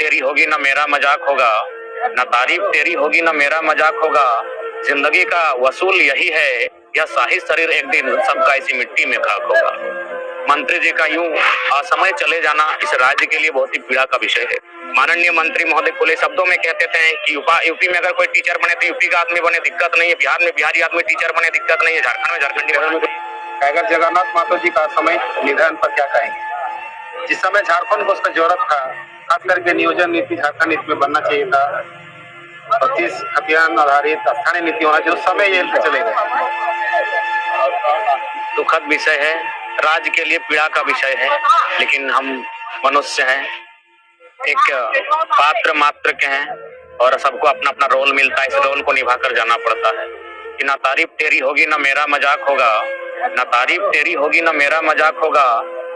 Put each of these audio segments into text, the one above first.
तेरी होगी ना मेरा मजाक होगा, ना तारीफ तेरी होगी ना मेरा मजाक होगा। जिंदगी का वसूल यही है, यह शाही शरीर एक दिन सबका इसी मिट्टी में खाक होगा। मंत्री जी का यूं असमय चले जाना इस राज्य के लिए बहुत ही पीड़ा का विषय है। माननीय मंत्री महोदय खुले शब्दों में कहते थे कि यूपी में अगर कोई टीचर बने तो यूपी का आदमी बने, दिक्कत नहीं है। बिहार में बिहारी आदमी टीचर बने, दिक्कत नहीं है। झारखंड में झारखंडी। टाइगर जगन्नाथ महतो जी का समय निधन पर क्या कहेंगे? जिस समय झारखंड को उसका जरूरत था, खास करके नियोजन नीति झारखंड नीति में बनना चाहिए था, 25 अभियान आधारित स्थानीय नीति होना चाहिए, उस समय ये चले गए। दुखद विषय है, राज्य के लिए पीड़ा का विषय है, लेकिन हम मनुष्य हैं, एक पात्र मात्र के हैं और सबको अपना अपना रोल मिलता है। इस रोल को निभा कर जाना पड़ता है कि ना तारीफ तेरी होगी ना मेरा मजाक होगा, ना तारीफ तेरी होगी ना मेरा मजाक होगा।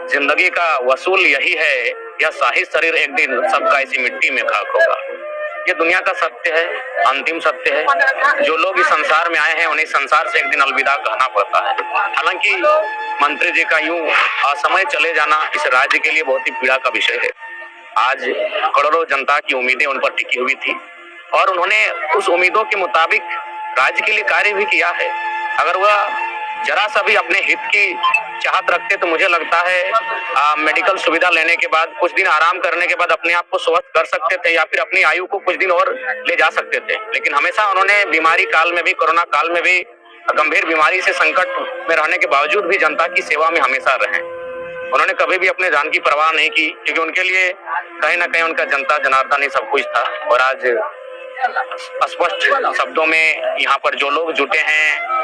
जिंदगी का वसूल यही है, यह शाही शरीर एक दिन सबका इसी मिट्टी में खाक होगा। ये दुनिया का सत्य है, अंतिम सत्य है। जो लोग इस संसार में आए हैं उन्हें संसार से एक दिन अलविदा कहना पड़ता है। हालांकि मंत्री जी का यूं असमय चले जाना इस राज्य के लिए बहुत ही पीड़ा का विषय है। आज करोड़ों जनता की उम्मीदें उन पर टिकी हुई थी और उन्होंने उस उम्मीदों के मुताबिक राज्य के लिए कार्य भी किया है। अगर वह जरा सा भी अपने हित की चाहत रखते तो मुझे लगता है मेडिकल सुविधा लेने के बाद कुछ दिन आराम करने के बाद अपने आप को स्वस्थ कर सकते थे या फिर अपनी आयु को कुछ दिन और ले जा सकते थे। लेकिन हमेशा उन्होंने बीमारी काल में भी, कोरोना काल में भी, गंभीर बीमारी से संकट में रहने के बावजूद भी जनता की सेवा में हमेशा रहे। उन्होंने कभी भी अपने जान की परवाह नहीं की, क्योंकि उनके लिए कहीं ना कहीं उनका जनता जनार्दन ही सब कुछ था। और आज स्पष्ट शब्दों में यहाँ पर जो लोग जुटे हैं,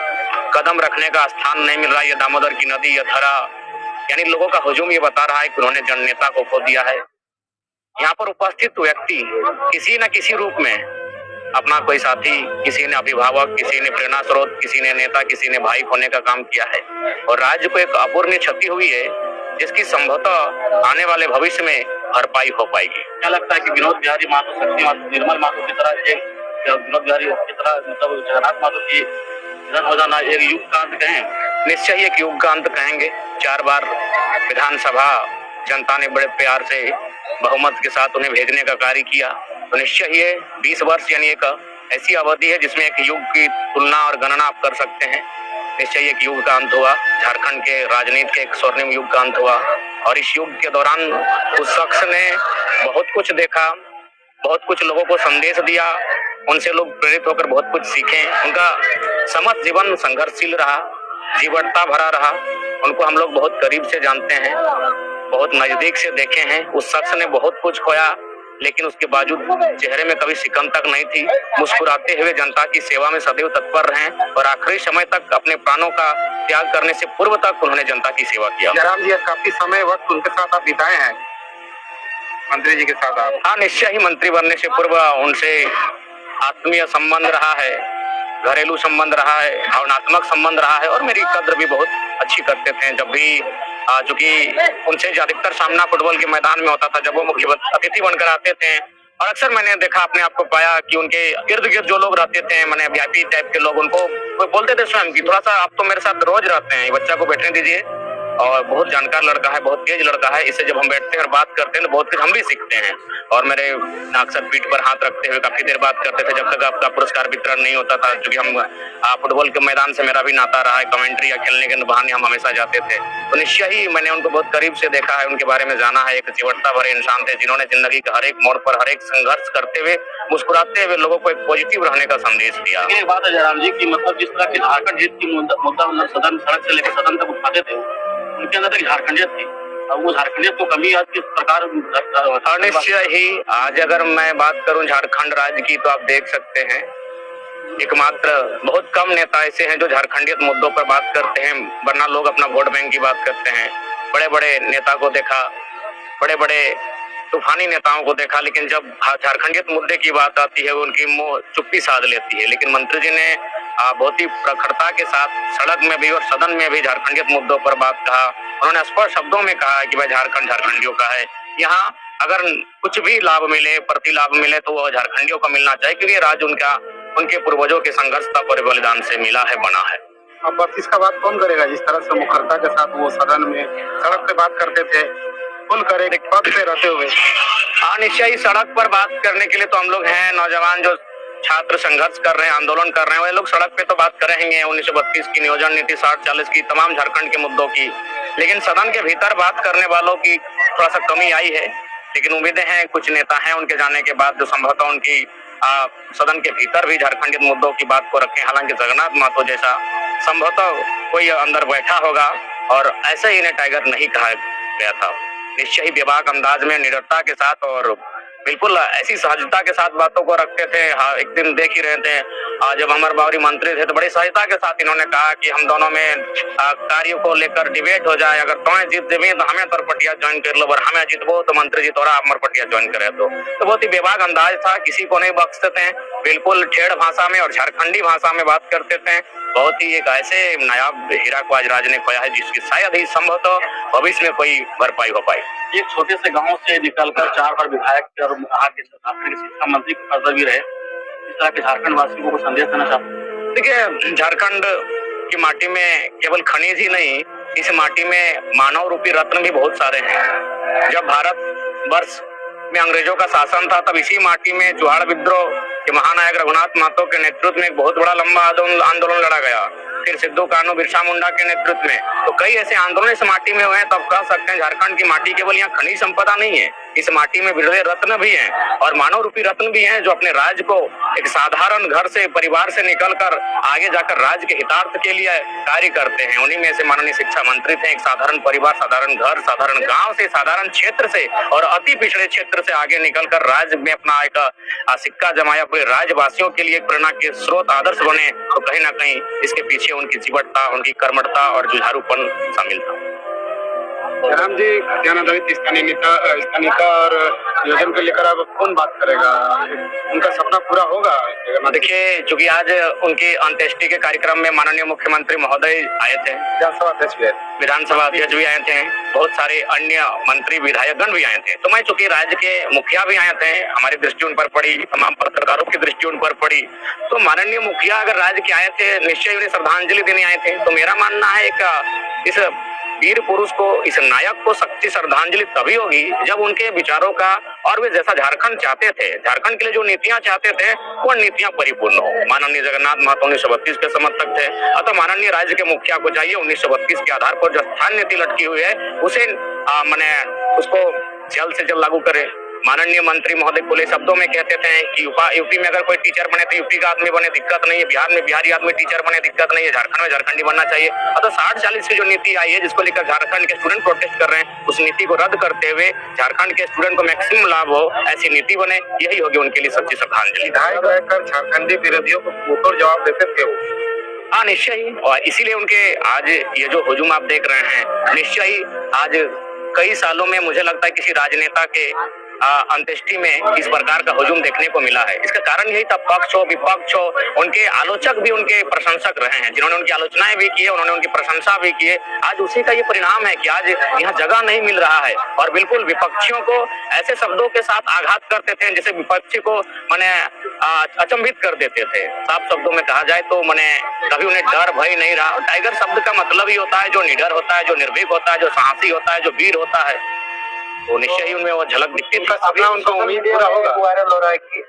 कदम रखने का स्थान नहीं मिल रहा। ये दामोदर की नदी, ये धरा, यानी लोगों का हुजूम ये बता रहा है कि उन्होंने जननेता को खो दिया है। यहाँ पर उपस्थित व्यक्ति किसी न किसी रूप में अपना कोई साथी, किसी ने अभिभावक, किसी ने प्रेरणा स्रोत, किसी ने नेता, किसी ने भाई खोने का काम किया है और राज्य को एक अपूर्णीय क्षति हुई है जिसकी संभवतः आने वाले भविष्य में भरपाई हो पाएगी। क्या लगता है कि विनोद बिहारी महतो, शक्ति महतो, निर्मल महतो की तरह एक विनोद बिहारी की तरह मतलब जगन्नाथ महतो की निधन हो जाना एक युग का अंत कहें? निश्चय एक युग का अंत कहेंगे। 4 बार विधानसभा जनता ने बड़े प्यार से बहुमत के साथ उन्हें भेजने का कार्य किया, तो निश्चय ये 20 वर्ष यानी एक ऐसी अवधि है जिसमें एक युग की तुलना और गणना आप कर सकते हैं। निश्चय एक युग का अंत हुआ, झारखंड के राजनीति के एक स्वर्णिम युग का अंत हुआ और इस युग के दौरान उस शख्स ने बहुत कुछ देखा, बहुत कुछ लोगों को संदेश दिया, उनसे लोग प्रेरित होकर बहुत कुछ सीखे। उनका समस्त जीवन संघर्षशील रहा, जीवटता भरा रहा। उनको हम लोग बहुत करीब से जानते हैं, बहुत नजदीक से देखे हैं। उस शख्स ने बहुत कुछ खोया, लेकिन उसके बावजूद चेहरे में कभी सिकन तक नहीं थी। मुस्कुराते हुए जनता की सेवा में सदैव तत्पर रहे और आखिरी समय तक अपने प्राणों का त्याग करने से पूर्व तक उन्होंने जनता की सेवा किया। जयराम जी, काफी समय वक्त उनके साथ आप बिताए हैं, मंत्री जी के साथ आप? हाँ, निश्चय ही मंत्री बनने से पूर्व उनसे आत्मीय संबंध रहा है, घरेलू संबंध रहा है, भावनात्मक संबंध रहा है और मेरी कद्र भी बहुत अच्छी करते थे। जब भी चूंकि उनसे अधिकतर सामना फुटबॉल के मैदान में होता था, जब वो मुख्य अतिथि बनकर आते थे और अक्सर मैंने देखा, अपने आप को पाया कि उनके इर्द गिर्द जो लोग रहते थे, मैंने वीआईपी टाइप के लोग, उनको बोलते थे स्वयं कि थोड़ा सा आप तो मेरे साथ रोज रहते हैं, बच्चा को बैठने दीजिए और बहुत जानकार लड़का है, बहुत तेज लड़का है, इससे जब हम बैठते हैं और बात करते हैं तो बहुत कुछ हम भी सीखते हैं। और मेरे अक्सर पीठ पर हाथ रखते हुए काफी देर बात करते थे, जब तक आपका पुरस्कार वितरण नहीं होता था। क्योंकि हम फुटबॉल के मैदान से मेरा भी नाता रहा है, कमेंट्री या खेलने के बहाने हम हमेशा जाते थे, तो निश्चय ही मैंने उनको बहुत करीब से देखा है, उनके बारे में जाना है। एक जीवटता भरे इंसान थे जिन्होंने जिंदगी के हर एक मोड़ पर, हर एक संघर्ष करते हुए, मुस्कुराते हुए लोगों को एक पॉजिटिव रहने का संदेश दिया। एक बात है जयराम जी की, मतलब जिस तरह की झारखंड जीत की मुद्दा सदन, सड़क से लेकर सदन तक उठाते थे, उनके अंदर एक झारखंडियत थी। अब वो झारखंडियत को कमी आज किस प्रकार? निश्चय ही आज अगर मैं बात करूं झारखंड राज्य की, तो आप देख सकते हैं एकमात्र बहुत कम नेता ऐसे हैं जो झारखंडियत मुद्दों पर बात करते हैं, वरना लोग अपना वोट बैंक की बात करते हैं। बड़े बड़े नेता को देखा, बड़े बड़े तूफानी नेताओं को देखा, लेकिन जब झारखंडियत मुद्दे की बात आती है उनकी मुंह चुप्पी साध लेती है। लेकिन मंत्री जी ने बहुत ही प्रखरता के साथ सड़क में भी और सदन में भी झारखंडियत मुद्दों पर बात कहा। उन्होंने स्पष्ट शब्दों में कहा है कि भाई झारखंड झारखंडियों का है, यहाँ अगर कुछ भी लाभ मिले, प्रति लाभ मिले तो वह झारखंडियों को मिलना चाहिए, क्योंकि राज्य उनके पूर्वजों के संघर्ष और बलिदान से मिला है, बना है। अब इसका बात कौन करेगा? जिस तरह से मुखरता के साथ वो सदन में, सड़क पे बात करते थे, खुलकर एक पद पे रहते हुए? हाँ, निश्चय ही सड़क पर बात करने के लिए तो हम लोग हैं, नौजवान जो छात्र संघर्ष कर रहे हैं, आंदोलन कर रहे हैं, वे लोग सड़क पे तो बात करेंगे 1932 की नियोजन नीति, 60-40 की, तमाम झारखंड के मुद्दों की। लेकिन सदन के भीतर बात करने वालों की थोड़ा सा कमी आई है। लेकिन उम्मीदें हैं, कुछ नेता हैं उनके जाने के बाद जो संभवतः उनकी सदन के भीतर भी झारखंड के मुद्दों की बात को रखें। हालांकि जगन्नाथ महतो जैसा संभवतः कोई अंदर बैठा होगा और ऐसे ही इन्हें टाइगर नहीं कहा गया था। निश्चय ही बेबाक अंदाज में, निडरता के साथ और बिल्कुल ऐसी सहजता के साथ बातों को रखते थे। हाँ, एक दिन देख ही रहे थे जब अमर बावरी मंत्री थे तो बड़ी सहजता के साथ इन्होंने कहा कि हम दोनों में कार्यों को लेकर डिबेट हो जाए, अगर तुम्हें जीत देवी तो हमें तरपटिया ज्वाइन कर लो, और हमें जीतबो तो मंत्री जी तोरा अमर पटिया ज्वाइन करे। तो बहुत ही बेबाक अंदाज था, किसी को नहीं बख्शते थे, बिल्कुल ठेठ भाषा में और झारखंडी भाषा में बात करते थे। बहुत ही एक ऐसे नायाब हीरा को आज राज्य ने खोया है जिसकी शायद ही संभवतः भविष्य में कोई भरपाई हो पाई। एक छोटे से गांव से निकलकर 4 बार विधायक और झारखंड के शिक्षा मंत्री के पद भी रहे, इस तरह के झारखंड वासियों को संदेश देना चाहते हैं? देखिए, झारखंड की माटी में केवल खनिज ही नहीं, इस माटी में मानव रूपी रत्न भी बहुत सारे हैं। जब भारत वर्ष में अंग्रेजों का शासन था तब इसी माटी में चुहाड़ विद्रोह के महानायक रघुनाथ महतो के नेतृत्व में एक बहुत बड़ा लंबा आंदोलन लड़ा गया। फिर सिद्धू कान्हू बिरसा मुंडा के नेतृत्व में तो कई ऐसे आंदोलन इस माटी में हुए हैं। तब कह सकते हैं झारखंड की माटी केवल यहाँ खनिज संपदा नहीं है, इस माटी में बिरले रत्न भी हैं और मानव रूपी रत्न भी हैं जो अपने राज्य को एक साधारण घर से, परिवार से निकलकर आगे जाकर राज्य के हितार्थ के लिए कार्य करते हैं। उन्हीं में से माननीय शिक्षा मंत्री थे। एक साधारण परिवार, साधारण घर, साधारण गांव से, साधारण क्षेत्र से और अति पिछड़े क्षेत्र से आगे निकलकर राज्य में अपना एक सिक्का जमाया, पूरे राज्यवासियों के लिए प्रेरणा के स्रोत, आदर्श बने। तो कहीं ना कहीं इसके पीछे उनकी जीवटता, उनकी कर्मठता और जुझारूपन शामिल था। राम जी, खाद्यान्न आधारित स्थानीयता और नियोजन को लेकर अब कौन बात करेगा? उनका सपना पूरा होगा? देखिए, चूंकि आज उनकी अंत्येष्टि के कार्यक्रम में माननीय मुख्यमंत्री महोदय आए थे, विधानसभा अध्यक्ष भी आए थे, बहुत सारे अन्य मंत्री विधायकगण भी आए थे। तो मैं चूंकि राज्य के मुखिया भी आए थे, हमारी दृष्टि उन पर पड़ी, तमाम पत्रकारों की दृष्टि उन पर पड़ी। तो माननीय मुखिया अगर राज्य के आए थे, निश्चय उन्हें श्रद्धांजलि देने आए थे। तो मेरा मानना है इस वीर पुरुष को, इस नायक को सच्ची श्रद्धांजलि तभी होगी जब उनके विचारों का और वे जैसा झारखंड चाहते थे, झारखंड के लिए जो नीतियां चाहते थे वो नीतियां परिपूर्ण हो। माननीय जगन्नाथ महतो 1932 के समर्थक थे, अतः माननीय राज्य के मुखिया को चाहिए 1932 के आधार पर जो स्थान नीति लटकी हुई है उसे उसको जल्द से जल्द लागू करे। माननीय मंत्री महोदय खुले शब्दों में कहते थे कि यूपी में अगर कोई टीचर बने तो यूपी का आदमी बने, दिक्कत नहीं है, बिहार में बिहारी आदमी टीचर बने, दिक्कत नहीं है, झारखंड में झारखंडी बनना चाहिए। अतः 60-40 की जो नीति आई है जिसको लेकर झारखंड के स्टूडेंट प्रोटेस्ट कर रहे हैं, उस नीति को रद्द करते हुए झारखंड के स्टूडेंट को मैक्सिमम लाभ हो, ऐसी नीति बने, यही होगी उनके लिए सच्ची श्रद्धांजलि। विधायक रहकर झारखंडी विरोधियों को मुंहतोड़ जवाब देते थे वो। हाँ, निश्चय ही, और इसीलिए उनके आज ये जो हुजूम आप देख रहे हैं, निश्चय ही आज कई सालों में मुझे लगता है किसी राजनेता के अंत्येष्टि में इस प्रकार का हुजूम देखने को मिला है। इसका कारण यही था, पक्ष हो विपक्ष हो, उनके आलोचक भी उनके प्रशंसक रहे हैं, जिन्होंने उनकी आलोचनाएं भी की है, उन्होंने उनकी प्रशंसा भी की है। आज उसी का ये परिणाम है कि आज यहाँ जगह नहीं मिल रहा है और बिल्कुल विपक्षियों को ऐसे शब्दों के साथ आघात करते थे जिसे विपक्षी को माने अचंभित कर देते थे। साफ शब्दों में कहा जाए तो माने कभी उन्हें डर भय नहीं रहा। टाइगर शब्द का मतलब ही होता है जो निडर होता है, जो निर्भीक होता है, जो साहसी होता है, जो वीर होता है। तो निश्चय ही उनमें वो झलक दिखती थी। सपना उनको उम्मीद पूरा होगा। वायरल हो रहा है कि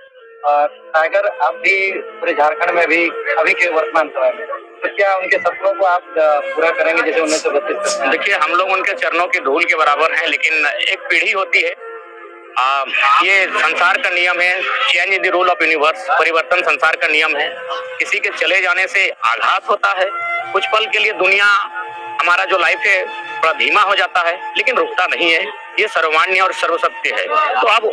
टाइगर अब भी पूरे झारखंड में भी अभी के वर्तमान समय में, तो क्या उनके सपनों को आप पूरा करेंगे जैसे 1932? देखिए, हम लोग उनके चरणों की धूल के बराबर हैं, लेकिन एक पीढ़ी होती है, ये संसार का नियम है, change is the rule of universe, परिवर्तन संसार का नियम है। किसी के चले जाने से आघात होता है, कुछ पल के लिए दुनिया, हमारा जो लाइफ है थोड़ा धीमा हो जाता है, लेकिन रुकता नहीं है। ये सर्वमान्य और सर्वसत्य है। तो अब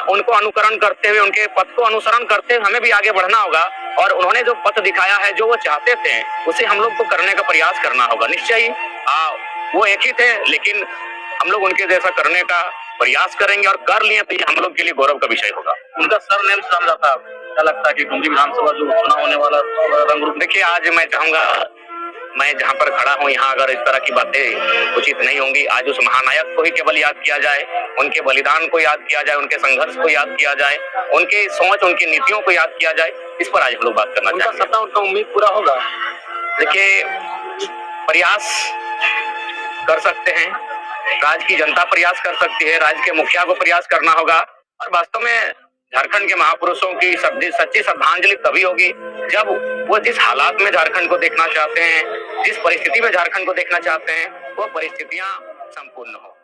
उनको अनुकरण करते हुए, उनके पथ को अनुसरण करते हुए हमें भी आगे बढ़ना होगा और उन्होंने जो पथ दिखाया है, जो वो चाहते थे, उसे हम लोग को करने का प्रयास करना होगा। निश्चय ही वो एक ही थे, लेकिन हम लोग उनके जैसा करने का प्रयास करेंगे और कर लिए तो ये हम लोग के लिए गौरव का विषय होगा। उनका सरनेम समझ जाता है, क्या लगता है कि गुंजी विधानसभा जो चुनाव होने वाला रंग रूप? देखिए, आज मैं चाहूंगा, मैं जहाँ पर खड़ा हूँ यहाँ अगर इस तरह की बातें उचित नहीं होंगी, आज उस महानायक को ही केवल याद किया जाए, उनके बलिदान को याद किया जाए, उनके संघर्ष को याद किया जाए, उनके सोच, उनकी नीतियों को याद किया जाए, इस पर आज हम लोग बात करना चाहते हैं। सपना, उनका उम्मीद पूरा होगा? देखिए, प्रयास कर सकते हैं, राज्य की जनता प्रयास कर सकती है, राज्य के मुखिया को प्रयास करना होगा और वास्तव में झारखंड के महापुरुषों की सच्ची श्रद्धांजलि तभी होगी जब वो जिस हालात में झारखंड को देखना चाहते हैं, जिस परिस्थिति में झारखंड को देखना चाहते हैं, वो परिस्थितियां संपूर्ण हो।